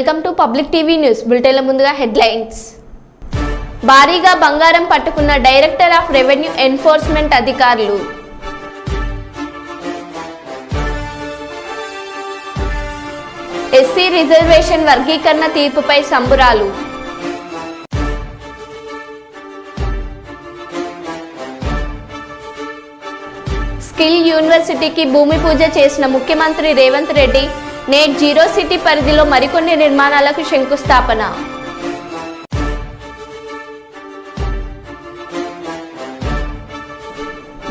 Welcome to public TV news బులెటిన్ల ముందుగా headlines. భారీగా బంగారం పట్టుకున్న డైరెక్టర్ ఆఫ్ రెవెన్యూ ఎన్ఫోర్స్మెంట్ అధికారులు. ఎస్సీ రిజర్వేషన్ వర్గీకరణ తీర్పుపై సంబురాలు. స్కిల్ యూనివర్సిటీకి భూమి పూజ చేసిన ముఖ్యమంత్రి Revanth Reddy net zero city పరిధిలో మరికొన్ని నిర్మాణాలకు శంకుస్థాపన.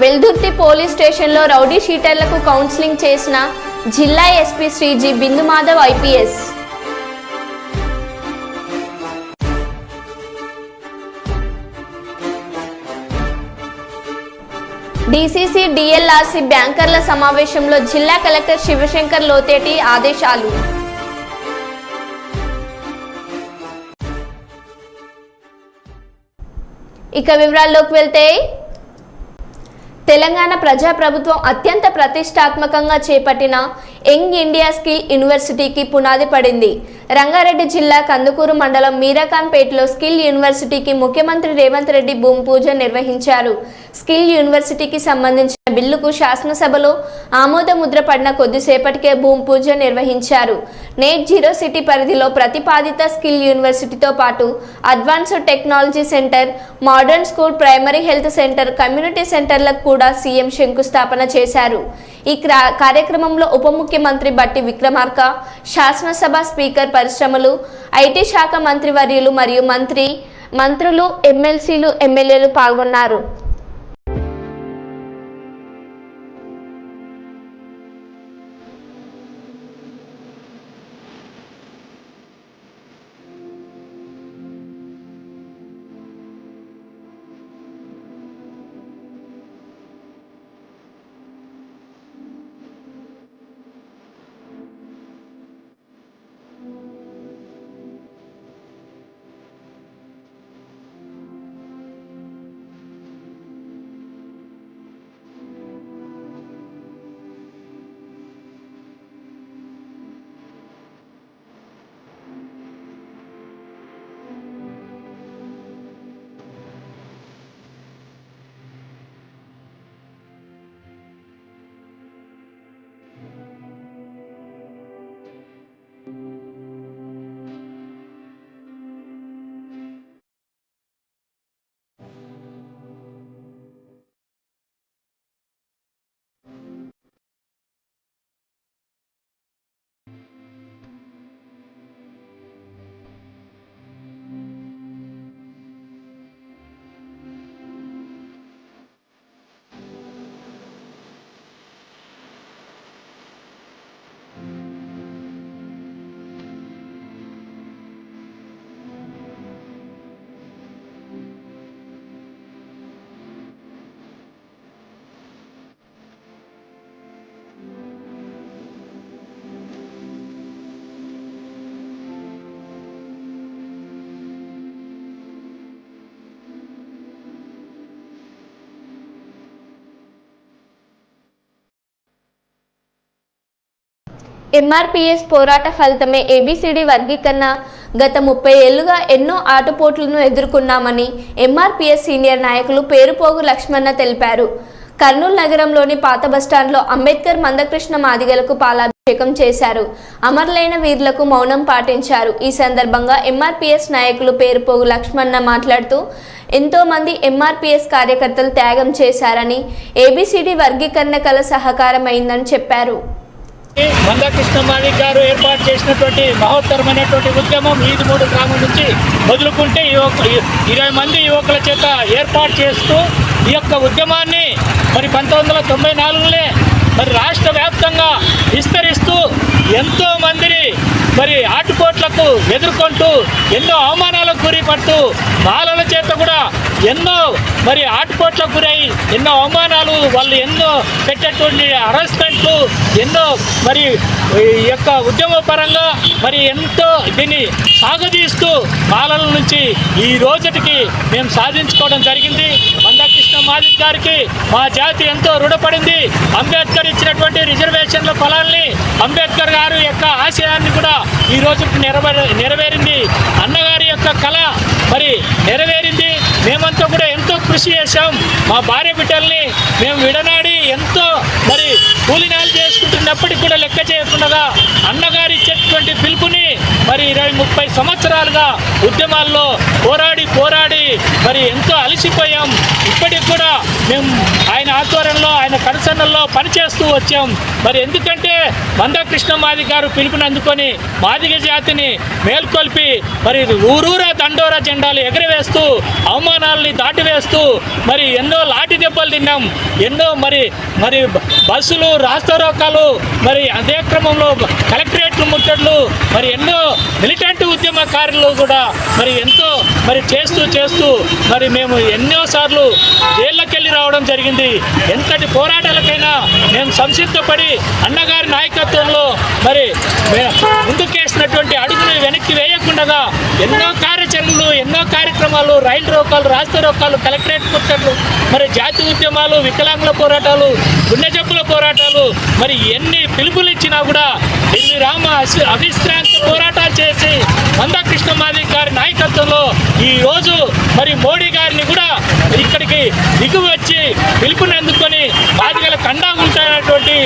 వెల్దుర్తి పోలీస్ స్టేషన్లో రౌడీ షీటర్లకు కౌన్సిలింగ్ చేసిన జిల్లా SP Shri G Bindumadhav IPS. DCC DLRC బ్యాంకర్ల సమావేశంలో జిల్లా కలెక్టర్ శివశంకర్ లోతేటి ఆదేశాలు. ఇక వివరాల్లోకి వెళ్తే, తెలంగాణ ప్రజాప్రభుత్వం అత్యంత ప్రతిష్టాత్మకంగా చేపట్టిన యంగ్ ఇండియా స్కిల్ యూనివర్సిటీకి పునాది పడింది. రంగారెడ్డి జిల్లా కందుకూరు మండలం మీరాఖాన్పేటలో స్కిల్ యూనివర్సిటీకి ముఖ్యమంత్రి రేవంత్ రెడ్డి భూమి పూజ నిర్వహించారు. స్కిల్ యూనివర్సిటీకి సంబంధించిన బిల్లుకు శాసనసభలో ఆమోద ముద్ర పడిన కొద్దిసేపటికే భూమి పూజ నిర్వహించారు. నేట్ జీరో సిటీ పరిధిలో ప్రతిపాదిత స్కిల్ యూనివర్సిటీతో పాటు advanced technology centre, modern school, primary health centre, community సెంటర్లకు కూడా సీఎం శంకుస్థాపన చేశారు. ఈ కార్యక్రమంలో ఉప ముఖ్యమంత్రి బట్టి విక్రమార్క, శాసనసభ స్పీకర్ పరిశ్రమలు, ఐటీ శాఖ మంత్రివర్యులు మరియు మంత్రులు, ఎమ్మెల్సీలు, ఎమ్మెల్యేలు పాల్గొన్నారు. ఎంఆర్పీఎస్ పోరాట ఫలితమే ఏబీసీడీ వర్గీకరణ. గత 30 ఏళ్లుగా ఎన్నో ఆటుపోట్లను ఎదుర్కొన్నామని ఎంఆర్పీఎస్ సీనియర్ నాయకులు పేరుపోగు లక్ష్మణ తెలిపారు. కర్నూలు నగరంలోని పాత బస్టాండ్లో అంబేద్కర్ మందకృష్ణ మాదిగలకు పాలాభిషేకం చేశారు. అమరులైన వీరులకు మౌనం పాటించారు. ఈ సందర్భంగా ఎంఆర్పీఎస్ నాయకులు పేరుపోగు లక్ష్మణ మాట్లాడుతూ, ఎంతో మంది ఎంఆర్పీఎస్ కార్యకర్తలు త్యాగం చేశారని, ఏబీసీడీ వర్గీకరణ కల సహకారమైందని చెప్పారు. మందకృష్ణ మాదిగ గారు ఏర్పాటు చేసినటువంటి మహోత్తరమైనటువంటి ఉద్యమం ఈదుమూడు గ్రామం నుంచి మొదలుకుంటే 20 మంది యువకుల చేత ఏర్పాటు చేస్తూ ఈ యొక్క ఉద్యమాన్ని మరి 1994లోనే మరి రాష్ట్ర వ్యాప్తంగా విస్తరిస్తూ ఎంతో మందిని మరి ఆటుపోట్లకు ఎదుర్కొంటూ ఎన్నో అవమానాలకు గురిపడుతూ బాలల చేత కూడా ఎన్నో మరి ఆటుపోట్లకు గురై ఎన్నో అవమానాలు, వాళ్ళు ఎన్నో పెట్టేటువంటి హరాస్మెంట్లు, ఎన్నో మరి ఈ యొక్క ఉద్యమ పరంగా మరి ఎంతో దీన్ని సాగదీస్తూ బాలల నుంచి ఈ రోజుకి మేము సాధించుకోవడం జరిగింది. మందకృష్ణ మాలిక్ గారికి మా జాతి ఎంతో రుణపడింది. అంబేద్కర్ ఇచ్చినటువంటి రిజర్వేషన్ల ఫలాల్ని, అంబేద్కర్ గారి యొక్క ఆశయాన్ని కూడా ఈ రోజు నెరవేరింది. అన్నగారి యొక్క కళ మరి నెరవేరింది. మేమంతా కూడా ఎంతో కృషి చేశాం. మా భార్య బిడ్డల్ని మేము విడనాడి ఎంతో మరి కూలినాలు చేసుకుంటున్నప్పటికీ కూడా లెక్క చేయకుండా అన్నగారు ఇచ్చేటువంటి పిలుపుని మరి 20-30 సంవత్సరాలుగా ఉద్యమాల్లో పోరాడి మరి ఎంతో అలసిపోయాం. ఇప్పటికి కూడా మేము ఆయన ఆధ్వర్యంలో, ఆయన కనుసన్నల్లో పనిచేస్తూ వచ్చాం. మరి ఎందుకంటే మందాకృష్ణ మాదిగ గారు పిలుపుని అందుకొని మాదిగ జాతిని మేల్కొల్పి మరి ఊరూరా దండోరా జెండాలు ఎగరవేస్తూ, అవమానాలని దాటివేస్తూ మరి ఎన్నో లాఠీ దెబ్బలు తిన్నాం. ఎన్నో మరి బస్సులు, రాస్తారోకాలు, మరి అదే క్రమంలో కలెక్టరేట్లు ముట్టట్లు, మరి ఎన్నో మిలిటెంట్ ఉద్యమకారులు కూడా మరి ఎంతో మరి చేస్తూ మరి మేము ఎన్నోసార్లు జైళ్ళకెళ్ళి రావడం జరిగింది. ఎంతటి పోరాటాలకైనా మేము సంసిద్ధపడి అన్నగారి నాయకత్వంలో మరి ముందుకేసినటువంటి అడుగులు వెనక్కి వేయకుండా ఎన్నో కార్యాచరణలు, ఎన్నో కార్యక్రమాలు, రైలు రోకాలు, రాస్తా రోకాలు, కలెక్టరేట్ ముట్టట్లు, మరి జాతి ఉద్యమాలు, వికలాంగుల పోరాటాలు, గుండె జబ్బుల పోరాటాలు, మరి ఎన్ని పిలుపులు ఇచ్చినా కూడా అవిశ్రాంత పోరాటాలు చేసి మందాకృష్ణ మాదిగ గారి నాయకత్వంలో ఈరోజు మరి మోడీ గారిని కూడా ఇక్కడికి దిగు వచ్చి పిలుపుని అందుకొని మాదిగలకు అండగా ఉంటాయన్నటువంటి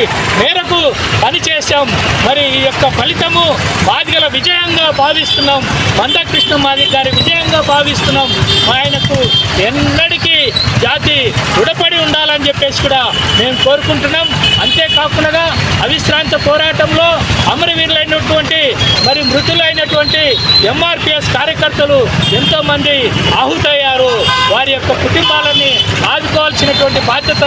మేరకు పనిచేశాం. మరి ఈ యొక్క ఫలితము మాదిగల విజయంగా భావిస్తున్నాం. మందాకృష్ణ మాదిగ గారి విజయంగా భావిస్తున్నాం. ఆయనకు ఎన్నటికీ జాతి రుణపడి ఉండాలని చెప్పేసి కూడా మేము కోరుకుంటున్నాం. అంతేకాకుండా అవిశ్రాంత పోరాటంలో అమరవీరులైనటువంటి మరి మృతులైనటువంటి ఎంఆర్పిఎస్ కార్యకర్తలు ఎంతోమంది ఆహుతయ్యారు. వారి యొక్క కుటుంబాలని ఆదుకోవాల్సినటువంటి బాధ్యత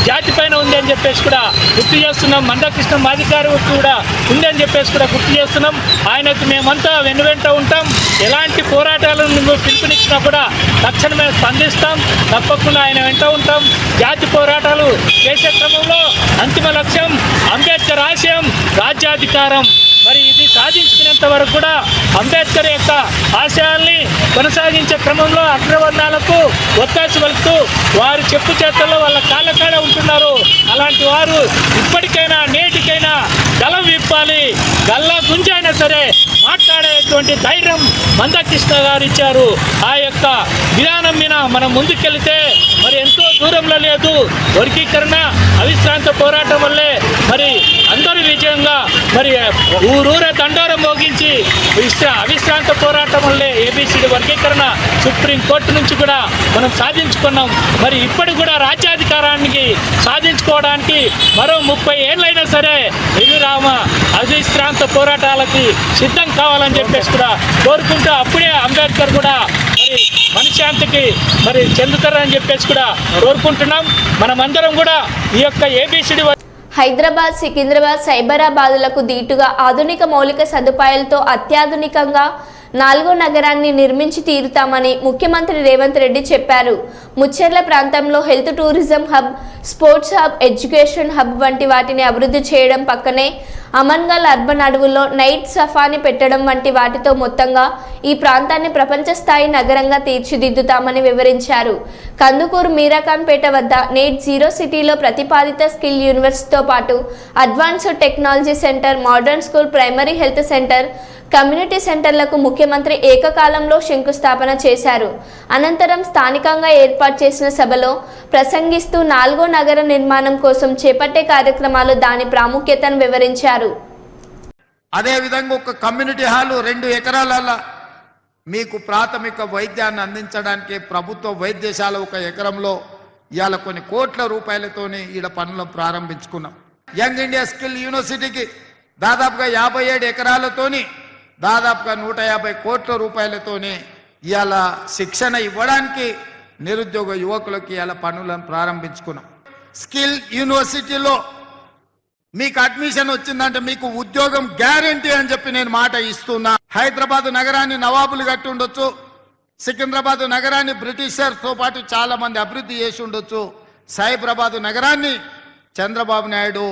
జాతి పైన ఉంది అని చెప్పేసి కూడా గుర్తు చేస్తున్నాం. మందాకృష్ణ మాదిగ గారు కూడా ఉందని చెప్పేసి కూడా గుర్తు చేస్తున్నాం. ఆయనకు మేమంతా వెనువెంట ఉంటాం. ఎలాంటి పోరాటాలను పిలుపునిచ్చినా కూడా తక్షణమే స్పందిస్తాం. తప్పకుండా ఆయన వెంట ఉంటాం. జాతి పోరాటాలు చేసే క్రమంలో అంతిమ లక్ష్యం అంబేద్కర్ ఆశయం రాజ్యాధికారం. మరి ఇది సాధించుకునేంత వరకు కూడా అంబేద్కర్ యొక్క ఆశయాల్ని కొనసాగించే క్రమంలో అగ్రవర్ణాలకు ఒత్తాసు పలుకుతూ వారు చెప్పు చేతల్లో వాళ్ళ కాళ్ళకాడ ఉంటున్నారు. అలాంటి వారు ఇప్పటికైనా నేటికైనా గలం విప్పాలి. గల్లా గుంజైనా సరే మాట్లాడేటువంటి ధైర్యం మందాకృష్ణ గారు ఇచ్చారు. ఆ యొక్క విధానం మీద మనం ముందుకెళ్తే మరి ఎంతో దూరంలో లేదు. వర్గీకరణ అవిశ్రాంత పోరాటం వల్లే మరి అందరూ విజయంగా మరి ఊరూరే దండోరం మోగించి అవిశ్రాంత పోరాటం వల్లే ఏబిసిడి వర్గీకరణ సుప్రీంకోర్టు నుంచి కూడా మనం సాధించుకున్నాం. మరి ఇప్పుడు కూడా రాజ్యాధికారానికి సాధించుకోవడానికి మరో 30 ఏళ్ళైనా సరే ఎదురామ అవిశ్రాంత పోరాటాలకి సిద్ధం కావాలని చెప్పేసి కూడా కోరుకుంటూ అప్పుడే అంబేద్కర్ కూడా మరి మనశ్శాంతికి మరి చెందుతారని చెప్పేసి కూడా కోరుకుంటున్నాం. మనమందరం కూడా ఈ యొక్క ఏబిసిడి హైదరాబాద్, సికింద్రాబాద్, సైబరాబాదులకు దీటుగా ఆధునిక మౌలిక సదుపాయాలతో అత్యాధునికంగా 4వ నగరాన్ని నిర్మించి తీరుతామని ముఖ్యమంత్రి రేవంత్ రెడ్డి చెప్పారు. ముచ్చెర్ల ప్రాంతంలో health tourism hub, sports hub, education hub వంటి వాటిని అభివృద్ధి చేయడం పక్కనే అమన్గల్ అర్బన్ అడవుల్లో నైట్ సఫారీ పెట్టడం వంటి వాటితో మొత్తంగా ఈ ప్రాంతాన్ని ప్రపంచ స్థాయి నగరంగా తీర్చిదిద్దుతామని వివరించారు. కందుకూరు మీరాఖాన్ పేట వద్ద నేట్ జీరో సిటీలో ప్రతిపాదిత స్కిల్ యూనివర్సిటీతో పాటు advanced technology centre, modern school, primary health centre, community సెంటర్లకు ముఖ్యమంత్రి ఏకకాలంలో శంకుస్థాపన చేశారు. అనంతరం స్థానికంగా ఏర్పాటు చేసిన సభలో ప్రసంగిస్తూ 4వ నగర నిర్మాణం కోసం చేపట్టే కార్యక్రమాలు, దాని ప్రాముఖ్యతను వివరించారు. అదేవిధంగా ఒక కమ్యూనిటీ హాలు 2 ఎకరాల మీకు ప్రాథమిక వైద్యాన్ని అందించడానికి ప్రభుత్వ వైద్యశాల 1 ఎకరంలో ఇవాళ కొన్ని కోట్ల రూపాయలతోనే ఈడ పనులు ప్రారంభించుకున్నాం. యంగ్ ఇండియా స్కిల్ యూనివర్సిటీకి దాదాపుగా 57 ఎకరాలతోని దాదాపుగా 150 కోట్ల రూపాయలతోనే ఇవాళ శిక్షణ ఇవ్వడానికి నిరుద్యోగ యువకులకి ఇవాళ పనులను ప్రారంభించుకున్నాం. స్కిల్ యూనివర్సిటీలో మీకు అడ్మిషన్ వచ్చిందంటే మీకు ఉద్యోగం గ్యారంటీ అని చెప్పి నేను మాట ఇస్తున్నా. హైదరాబాద్ నగరాన్ని నవాబులు కట్టి ఉండొచ్చు, సికింద్రాబాద్ నగరాన్ని బ్రిటిషర్స్తో పాటు చాలా మంది అభివృద్ధి చేసి ఉండొచ్చు, సైబరాబాద్ నగరాన్ని చంద్రబాబు నాయుడు,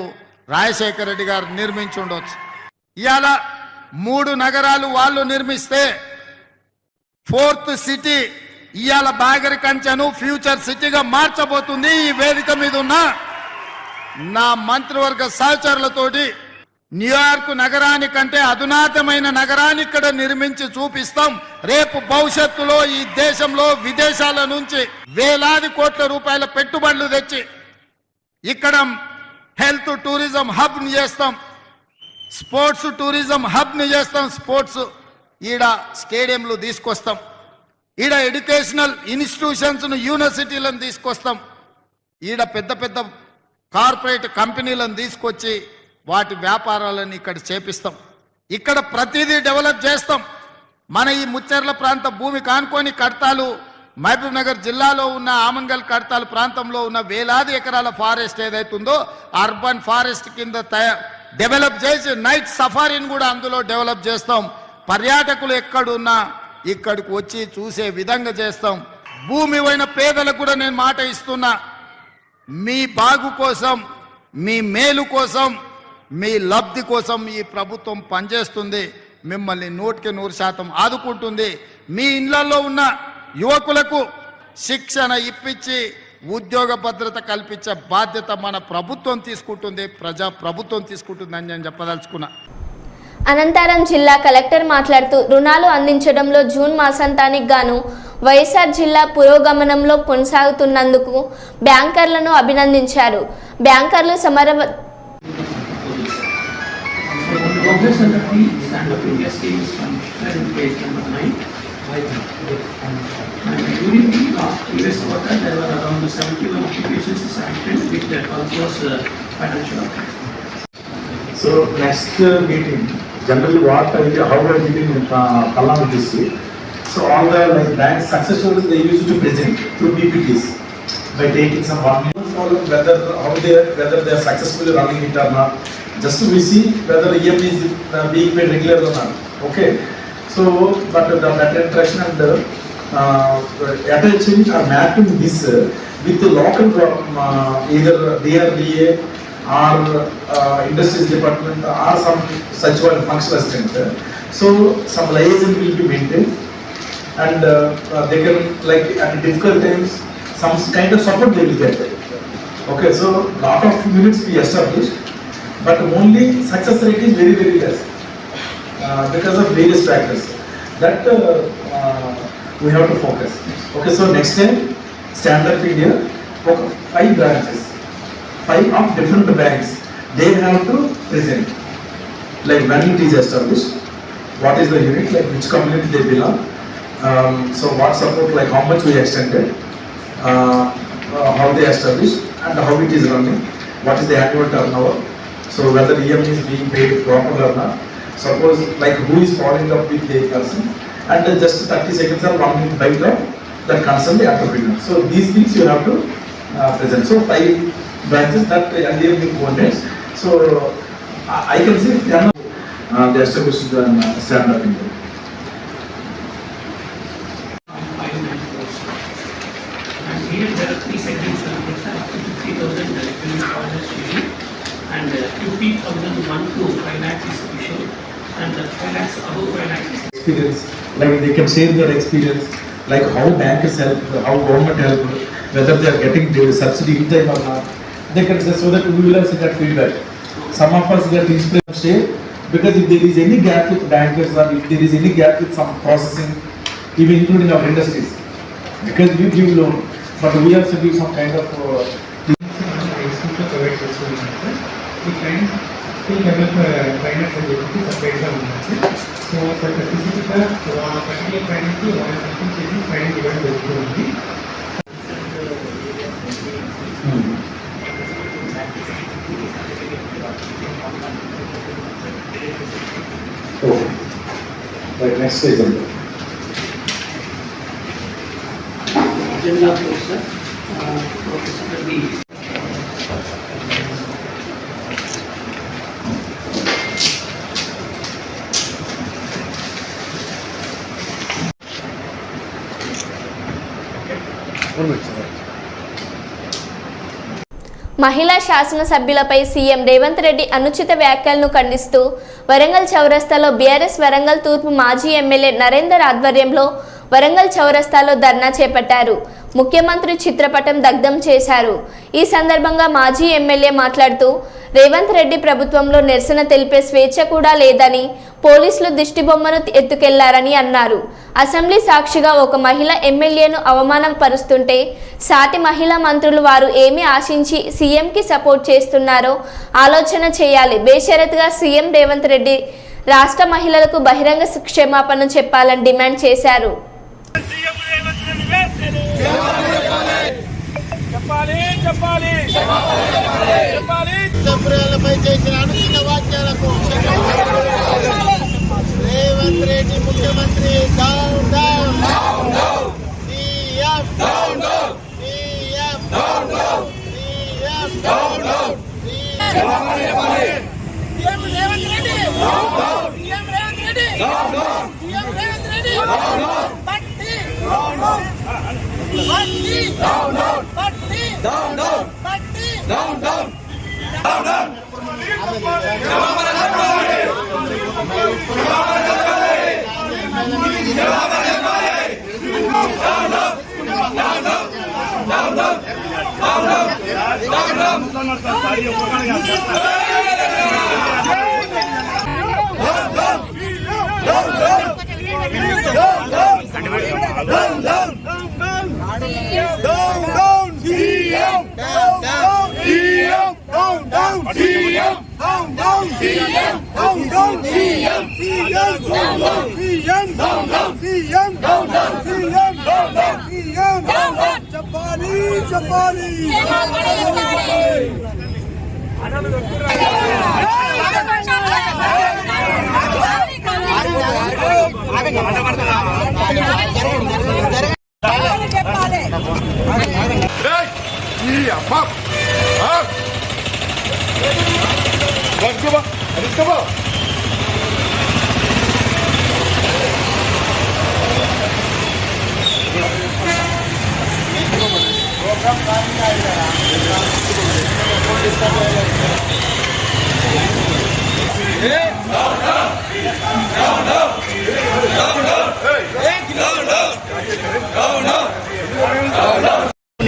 రాజశేఖర రెడ్డి గారు నిర్మించి ఉండొచ్చు. ఇవాళ 3 నగరాలు వాళ్ళు నిర్మిస్తే 4th సిటీ ఇవాళ బాగరి కంచెను ఫ్యూచర్ సిటీగా మార్చబోతుంది ఈ వేదిక మీద ఉన్న నా మంత్రివర్గ సహచరులతోటి. న్యూయార్క్ నగరానికంటే అధునాతమైన నగరాన్ని ఇక్కడ నిర్మించి చూపిస్తాం. రేపు భవిష్యత్తులో ఈ దేశంలో విదేశాల నుంచి వేలాది కోట్ల రూపాయల పెట్టుబడులు తెచ్చి ఇక్కడ హెల్త్ టూరిజం హబ్ ని చేస్తాం, స్పోర్ట్స్ టూరిజం హబ్ ని చేస్తాం. స్పోర్ట్స్ ఈడ స్టేడియంలు తీసుకొస్తాం, ఈడ ఎడ్యుకేషనల్ ఇన్స్టిట్యూషన్స్ యూనివర్సిటీలను తీసుకొస్తాం, ఈడ పెద్ద పెద్ద కార్పొరేట్ కంపెనీలను తీసుకొచ్చి వాటి వ్యాపారాలను ఇక్కడ చేపిస్తాం. ఇక్కడ ప్రతిదీ డెవలప్ చేస్తాం. మన ఈ ముచ్చెర్ల ప్రాంత భూమి కానుకొని కడతాలు మహబూబ్ నగర్ జిల్లాలో ఉన్న ఆమన్గల్ కడతాలు ప్రాంతంలో ఉన్న వేలాది ఎకరాల ఫారెస్ట్ ఏదైతుందో అర్బన్ ఫారెస్ట్ కింద డెవలప్ చేసి నైట్ సఫారీని కూడా అందులో డెవలప్ చేస్తాం. పర్యాటకులు ఎక్కడున్నా ఇక్కడికి వచ్చి చూసే విధంగా చేస్తాం. భూమి అయిన పేదలకు కూడా నేను మాట ఇస్తున్నా, మీ బాగు కోసం, మీ మేలు కోసం, మీ లబ్ధి కోసం ఈ ప్రభుత్వం పనిచేస్తుంది. మిమ్మల్ని 100% ఆదుకుంటుంది. మీ ఇళ్లలో ఉన్న యువకులకు శిక్షణ ఇప్పించి ఉద్యోగ భద్రత కల్పించే బాధ్యత మన ప్రభుత్వం తీసుకుంటుంది, ప్రజా ప్రభుత్వం తీసుకుంటుందని నేను చెప్పదలుచుకున్నా. అనంతరం జిల్లా కలెక్టర్ మాట్లాడుతూ రుణాలు అందించడంలో జూన్ మాసాంతానికి గాను వైఎస్ఆర్ జిల్లా పురోగమనంలో కొనసాగుతున్నందుకు బ్యాంకర్లను అభినందించారు. బ్యాంకర్లు So next meeting, generally what how I did in Kallam district. So all the like banks success stories they used to present through PPTs by taking some one follow whether they are successfully running it or not. Just we see whether EM is being paid regular or not. Okay. So but that interaction and attention are mapping this with the local either DRDA or industries department or some such one functional center. So some liaison will be maintained and they can like at difficult times some kind of support they will get. Okay, so lot of units we established, but only success rate is very less because of various factors that we have to focus. Okay, so next time stand up India, 5 branches. 5 of different banks, they have to present like when it is established, what is the unit, like which community they belong, so what support, like how much we extended, how they established and how it is running, what is the annual turnover, so whether EM is being paid properly or not, suppose like who is following up with the person, and then just 30 seconds or 1 minute bite of that concerned entrepreneur. So these things you have to present. So 5 branches that earlier we coordinates. So I can say they established the stand up in there. And here there are 3 segments up to 50,000 and 50,001 to 5 lakhs is issued and 5 lakhs above 5 lakhs is Experience, like they can share their experience, like how bankers help, how government help, whether they are getting the subsidy in time or not. They can say, so that we will also get feedback. Some of us get inspired stay because if there is any gap with bankers or if there is any gap with some processing, even including our industries, because we give loan, but we also give some kind of the client still develop finance ability separate గా ఉంటుంది. So specific గా particular finance కి వాళ్ళ submit చేసి finance ఇవ్వడం జరుగుతుంది. okay. Right, next is General Professor Professor Ravi. మహిళా శాసనసభ్యులపై CM Revanth Reddy అనుచిత వ్యాఖ్యలను ఖండిస్తూ వరంగల్ చౌరస్తాలో బీఆర్ఎస్ వరంగల్ తూర్పు మాజీ ఎమ్మెల్యే నరేందర్ ఆధ్వర్యంలో వరంగల్ చౌరస్తాలో ధర్నా చేపట్టారు. ముఖ్యమంత్రి చిత్రపటం దగ్ధం చేశారు. ఈ సందర్భంగా మాజీ ఎమ్మెల్యే మాట్లాడుతూ రేవంత్ రెడ్డి ప్రభుత్వంలో నిరసన తెలిపే స్వేచ్ఛ కూడా లేదని, పోలీసులు దిష్టిబొమ్మను ఎత్తుకెళ్లారని అన్నారు. అసెంబ్లీ సాక్షిగా ఒక మహిళ ఎమ్మెల్యేను అవమానం పరుస్తుంటే సాటి మహిళా మంత్రులు వారు ఏమి ఆశించి సీఎంకి సపోర్ట్ చేస్తున్నారో ఆలోచన చేయాలి. బేషరతుగా సీఎం రేవంత్ రెడ్డి రాష్ట్ర మహిళలకు బహిరంగ క్షమాపణ చెప్పాలని డిమాండ్ చేశారు. పై చేసిన అనుచిత వ్యాఖ్యలకు రేవంత్ రెడ్డి ముఖ్యమంత్రి down down CM down down CM down down CM down down CM Revanth Reddy down down CM Revanth Reddy down down CM Revanth Reddy down down పట్టి డౌన్ డౌన్ పట్టి డౌన్ డౌన్ పట్టి డౌన్ డౌన్ పట్టి డౌన్ డౌన్ డౌన్ డౌన్ చెప్పాలి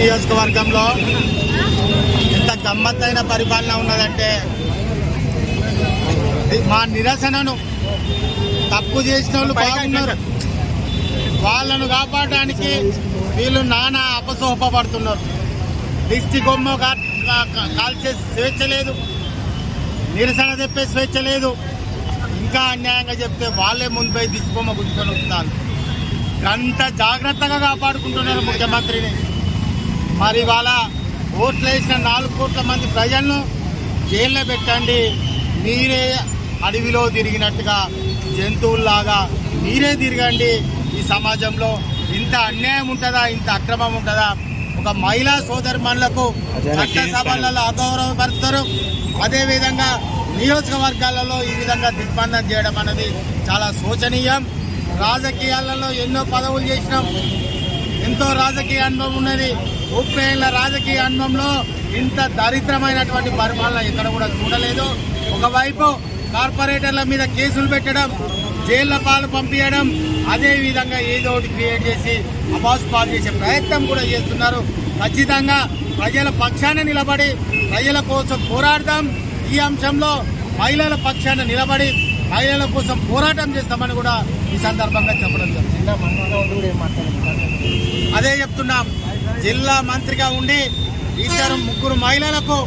నియోజకవర్గంలో ఎంత గమ్మత్తైన పరిపాలన ఉన్నదంటే మా నిరసనను తప్పు చేసిన వాళ్ళు బాగున్నారు, వాళ్ళను కాపాడడానికి వీళ్ళు నానా అపసోపడుతున్నారు. దిష్టి కొమ్మ కాల్చే స్వేచ్ఛ లేదు, నిరసన చెప్పే స్వేచ్ఛ లేదు. ఇంకా అన్యాయంగా చెప్తే వాళ్ళే ముందుపై దిష్టి బొమ్మ గుంజుకొని వస్తున్నారు. అంత జాగ్రత్తగా కాపాడుకుంటున్నారు ముఖ్యమంత్రిని. మరి వాళ్ళ ఓట్లు వేసిన 4 కోట్ల మంది ప్రజలను జైల్లో పెట్టండి. మీరే అడవిలో తిరిగినట్టుగా జంతువుల్లాగా మీరే తిరగండి. ఈ సమాజంలో ఇంత అన్యాయం ఉంటుందా, ఇంత అక్రమం ఉంటుందా? ఒక మహిళా సోదరిమణులకు చట్టసభలలో అగౌరవపరుస్తారు. అదేవిధంగా నియోజకవర్గాలలో ఈ విధంగా దిగ్బంధం చేయడం అనేది చాలా శోచనీయం. రాజకీయాలలో ఎన్నో పదవులు చేసినాం, ఎంతో రాజకీయ అనుభవం ఉన్నది. 30 ఏళ్ల రాజకీయ అనుభవంలో ఇంత దరిద్రమైనటువంటి పరిపాలన ఎక్కడ కూడా చూడలేదు. ఒకవైపు కార్పొరేటర్ల మీద కేసులు పెట్టడం, జైళ్ల పాలు పంపించడం, అదేవిధంగా ఏదో ఒకటి క్రియేట్ చేసి అబాస్ పాలు చేసే ప్రయత్నం కూడా చేస్తున్నారు. ఖచ్చితంగా ప్రజల పక్షాన నిలబడి ప్రజల కోసం పోరాడదాం. ఈ అంశంలో మహిళల పక్షాన నిలబడి మహిళల కోసం పోరాటం చేస్తామని కూడా ఈ సందర్భంగా చెప్పడం జరుగుతుంది. అదే చెప్తున్నాం, జిల్లా మంత్రిగా ఉండి 2-3 మహిళలకు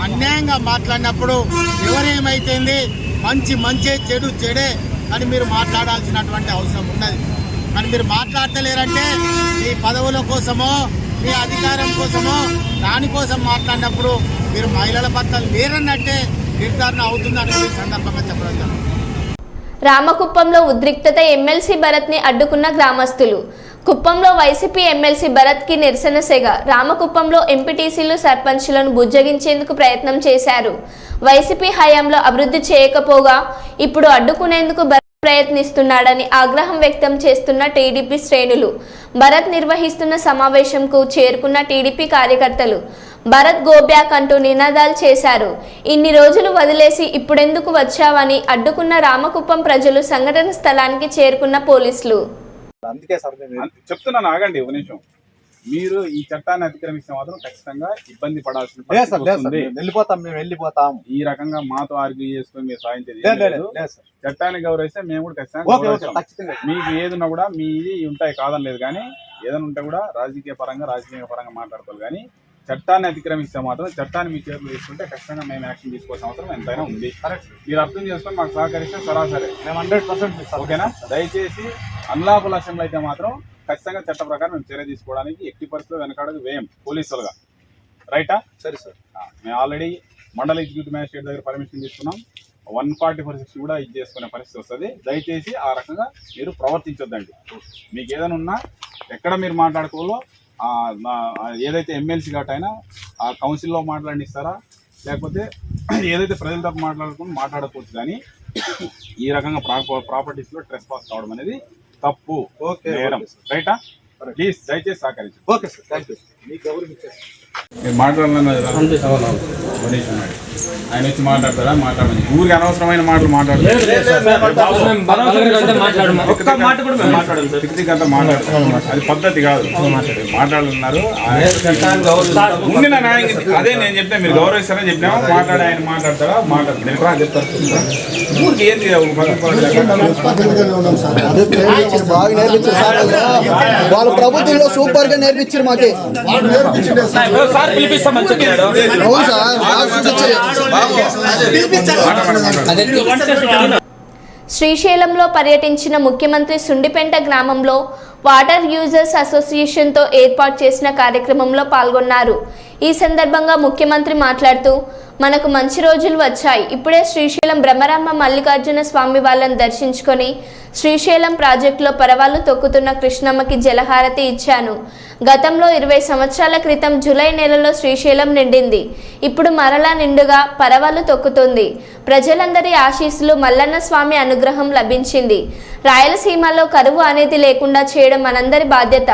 అన్యాయంగా మాట్లాడినప్పుడు ఎవరేమైతుంది, మంచే చెడు చెడే అని మీరు మాట్లాడాల్సినటువంటి అవసరం ఉన్నది. కానీ మీరు మాట్లాడతలేరంటే మీ పదవుల కోసమో మీ అధికారం కోసమో దానికోసం మాట్లాడినప్పుడు మీరు మహిళల పట్ల లేరన్నట్టే నిర్ధారణ అవుతుందని ఈ సందర్భంగా చెప్పడం జరుగుతుంది. రామకుప్పంలో ఉద్రిక్తత, ఎమ్మెల్సీ భరత్ని అడ్డుకున్న గ్రామస్తులు. కుప్పంలో వైసీపీ ఎమ్మెల్సీ భరత్కి నిరసన సెగ. రామకుప్పంలో ఎంపీటీసీలు సర్పంచ్లను బుజ్జగించేందుకు ప్రయత్నం చేశారు. వైసీపీ హయాంలో అభివృద్ధి చేయకపోగా ఇప్పుడు అడ్డుకునేందుకు భరత్ ప్రయత్నిస్తున్నాడని ఆగ్రహం వ్యక్తం చేస్తున్న టీడీపీ శ్రేణులు. భరత్ నిర్వహిస్తున్న సమావేశంకు చేరుకున్న టీడీపీ కార్యకర్తలు భరత్ గో బ్యాక్ అంటూ నినాదాలు చేశారు. ఇన్ని రోజులు వదిలేసి ఇప్పుడెందుకు వచ్చావని అడ్డుకున్న రామకుప్పం ప్రజలు సంఘటన స్థలానికి చేరుకున్న పోలీసులు అందుకే సార్ చెప్తున్నాను, ఆగండి ఒక నిమిషం. మీరు ఈ చట్టాన్ని అతిక్రమిస్తే మాత్రం ఖచ్చితంగా ఇబ్బంది పడాల్సిన వెళ్ళిపోతాం. ఈ రకంగా మాతో ఆర్గ్యూ చేసుకుని మీరు సాధించేది చట్టాన్ని గౌరవిస్తే మేము కూడా ఖచ్చితంగా మీకు ఏదన్నా కూడా మీది ఉంటాయి కాదని లేదు, కానీ ఏదైనా ఉంటే కూడా రాజకీయ పరంగా మాట్లాడతారు. కానీ చట్టాన్ని అతిక్రమిస్తే మాత్రం చట్టాన్ని మీ చేతులు తీసుకుంటే ఖచ్చితంగా మేము యాక్షన్ తీసుకోవాల్సిన అవసరం ఎంతైనా ఉంది. మీరు అర్థం చేసుకొని మాకు సహకరిస్తే సరాసరి మేము 100% ఓకేనా. దయచేసి అన్లాఫుల్ అసెంబ్లీ అయితే మాత్రం ఖచ్చితంగా చట్ట ప్రకారం మేము చర్య తీసుకోవడానికి ఎట్టి పరిస్థితుల్లో వెనకాడదు వేయం పోలీసులుగా. రైటా? సరే సార్. మేము ఆల్రెడీ మండల ఎగ్జిక్యూటివ్ మ్యాజిస్ట్రేట్ దగ్గర పర్మిషన్ తీసుకున్నాం. 144 కూడా ఇది చేసుకునే పరిస్థితి వస్తుంది. దయచేసి ఆ రకంగా మీరు ప్రవర్తించొద్దండి. మీకు ఏదైనా ఉన్నా ఎక్కడ మీరు మాట్లాడుకోవాలో ఏదైతే ఎమ్మెల్సీ గట్టయినా ఆ కౌన్సిల్లో మాట్లాడిస్తారా, లేకపోతే ఏదైతే ప్రజల తప్ప మాట్లాడకపోవచ్చు. కానీ ఈ రకంగా ప్రాపర్టీస్లో ట్రెస్ పాస్ కావడం అనేది తప్పు, నేరం. రైటా? ప్లీజ్ దయచేసి సహకరించండి. Okay sir, thank you. మీరు మాట్లాడాలన్నా ఆయన వచ్చి మాట్లాడతారా? మాట్లాడండి. ఊరికి అనవసరమైన మాటలు మాట్లాడతారు. అది పద్ధతి కాదు. మాట్లాడుతున్నారు అదే నేను చెప్తే మీరు గౌరవిస్తారని చెప్పినా మాట్లాడే ఆయన మాట్లాడతారా? మాట్లాడతారు చెప్తారు. ఊరికి ఏంటి వాళ్ళ ప్రభుత్వంలో సూపర్ గా నేర్పించారు మాకు. శ్రీశైలంలో పర్యటించిన ముఖ్యమంత్రి సుండిపెంట గ్రామంలో వాటర్ యూజర్స్ అసోసియేషన్తో ఏర్పాటు చేసిన కార్యక్రమంలో పాల్గొన్నారు. ఈ సందర్భంగా ముఖ్యమంత్రి మాట్లాడుతూ, మనకు మంచి రోజులు వచ్చాయి. ఇప్పుడే శ్రీశైలం బ్రహ్మరామ మల్లికార్జున స్వామి వాళ్ళని దర్శించుకొని శ్రీశైలం ప్రాజెక్టులో పరవాళ్ళు తొక్కుతున్న కృష్ణమ్మకి జలహారతి ఇచ్చాను. గతంలో 20 సంవత్సరాల క్రితం జూలై నెలలో శ్రీశైలం నిండింది. ఇప్పుడు మరలా నిండుగా పరవాళ్ళు తొక్కుతుంది. ప్రజలందరి ఆశీస్సులు, మల్లన్న స్వామి అనుగ్రహం లభించింది. రాయలసీమలో కరువు అనేది లేకుండా చేయడం మనందరి బాధ్యత.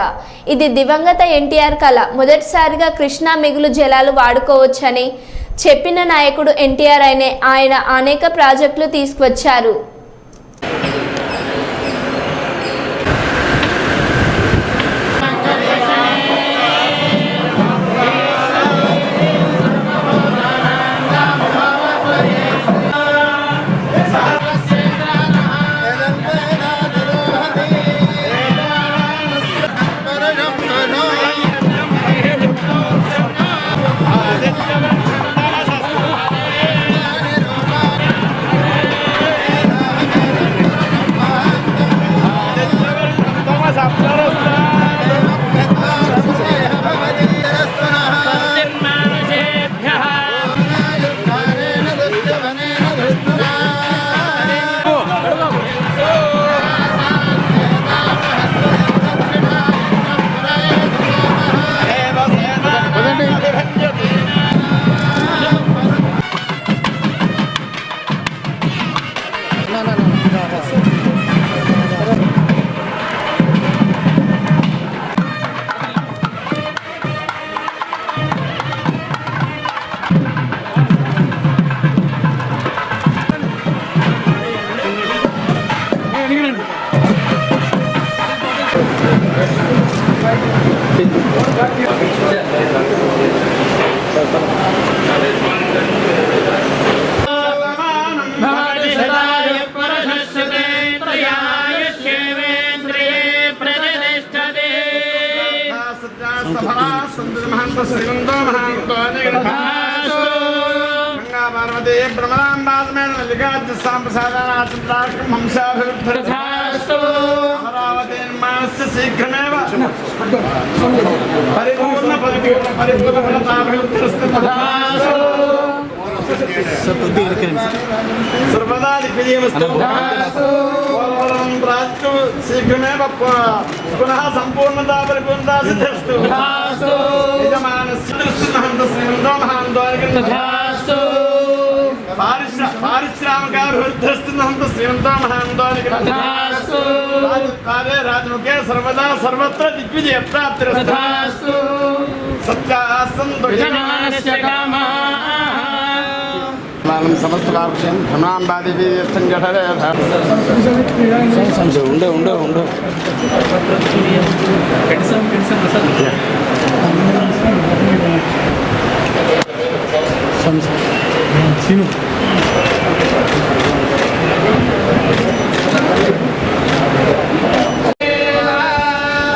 ఇది దివంగత ఎన్టీఆర్ కళ. మొదటిసారిగా కృష్ణా మిగులు జలాలు వాడుకోవచ్చని చెప్పిన నాయకుడు ఎన్టీఆర్ అయినే ఆయన అనేక ప్రాజెక్టులు తీసుకువచ్చారు. శీఘ్రమేవ పరిపూర్ణ సర్వదా దిగ్విజయమస్తు. శీఘ్రమేవ పునః సంపూర్ణత పరిపూర్ణత సిద్ధిస్తు. పారిశ్రామికాభివృద్ధిస్తు శ్రీమంతో మహాందోనికి రాజముఖే సర్వదా సర్వత్ర దిగ్విజయ ప్రాప్తిరస్తు. సత్యాసంతు మంగళం సమస్త భాషం ధనాంబాదేవి సంఘటన ఉండు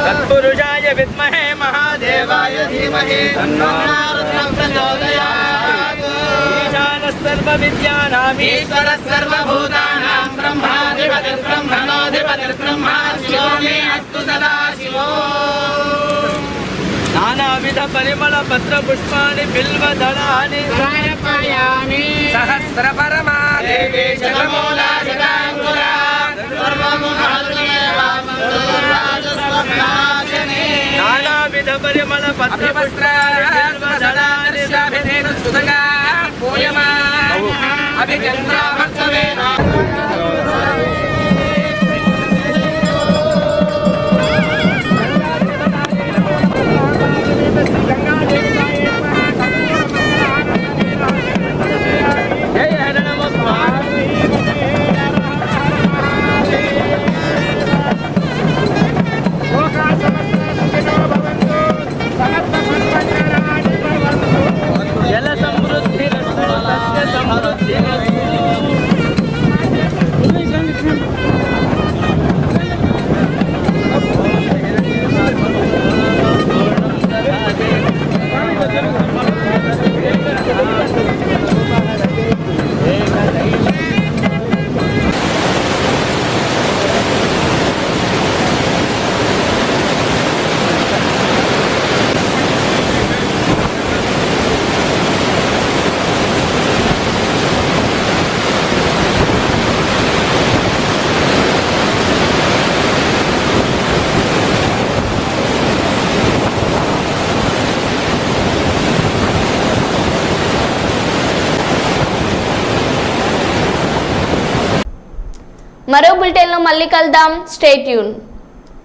तत्पुरुषाय विद्महे महादेवाय धीमहि तन्नो प्रचोदयात् ईशानः सर्वविद्यानाम् ईश्वरः सर्वभूतानां ब्रह्माधिपतिर्ब्रह्मणोऽधिपतिर्ब्रह्मा शिवो मे अस्तु सदा शिवो नानाविध परिमल पत्र पुष्पाणि बिल्वदलानि समर्पयामि सहस्रपरमा देवी जगमूला जगाङ्कुरा नानाविध परिमल पत्र पुष्पाणि सुधगा पूयमा अभिचन्द्रा भक्तवेना जल समृद्धि समृद्धि మరో బులెటిన్లో మళ్ళీ కలుద్దాం. Stay tune.